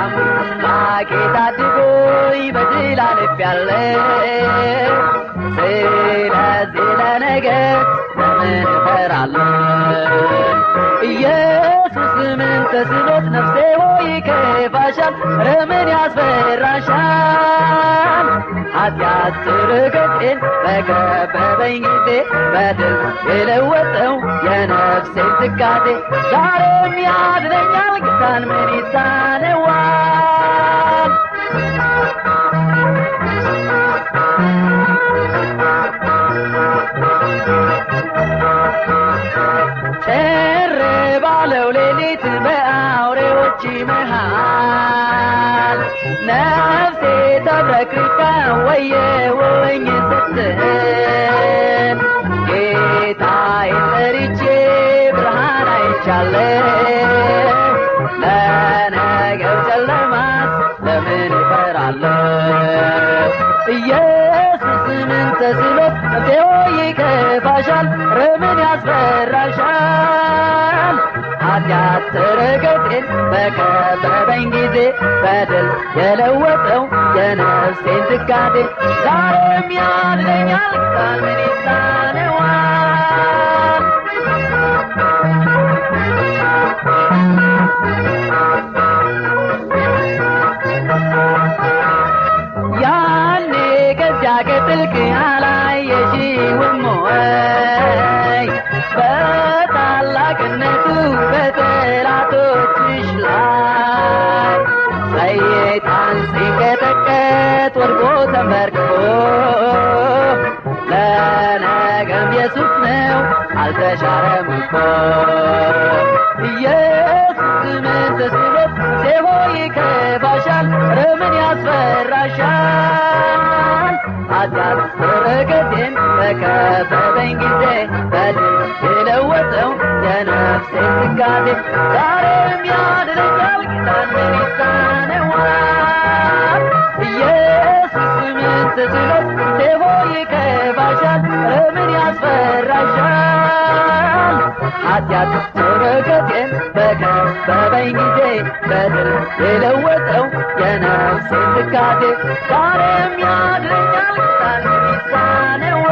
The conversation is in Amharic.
አምላኬ ታድጎኝ በድል አልፌአለሁ ስለዚህ ለነገ ለምን እፈራለሁ ኢየሱስ ምን ተስኖት ነፍሴ ሆይ ከፋሻል ምን ያስፈራሻል ኃጢአት ትርገቴን በከበበኝ ጊዜ በድል የለወጠው የነፍሴን ትካዜ ዛሬም ያድነኛል ጌታን ምን ይሳነዋል ጭር ባለው ሌሊት በአውሬዎች መሃል ነፍሴ ተብረክርካ ወየወኝ ስትል ጌታዬን ጠርቼ ብርሃን አይቻለሁ ለነገው ጨለማስ ለምን እፈራለሁ ኢየሱስ ምን ተስኖት ነፍሴ ሆይ ከፋሻል ምን ያስፈራሻል ኃጢአት ትርገቴን በከበበኝ ጊዜ በድል የለወጠው የነፍሴን ትካዜ ዛሬም ያድነኛል ጌታን ምን ይሳነዋል ያኔ ከዚያ ከጥልቅ አላየሽውም ወይ በታላቅነቱ በጠላቶችሽ ላይ ሰይጣን ሲንቀጠቀጥ ወድቆ ተንበርክኮ ለነገም ኢየሱስ ነው አልተሻረም እኮ ኢየሱስ ምን ተስኖት ነፍሴ ሆይ ከፋሻል ምን ያስፈራሻል ኃጢአት ትርገቴን በከበበኝ ጊዜ በድል የለወጠው የነፍሴን ትካዜ ዛሬም ያድነኛል ጌታን ምን ይሳነዋል ኢየሱስ ምን ተስኖት ነፍሴ ሆይ ከፋሻል ምን ያስፈራሻል ኃጢአት ትርገቴን በከበበኝ ጊዜ በድል የለወጠው የነፍሴን ትካዜ ዛሬም ያድነኛል ጌታን ምን ይሳነዋል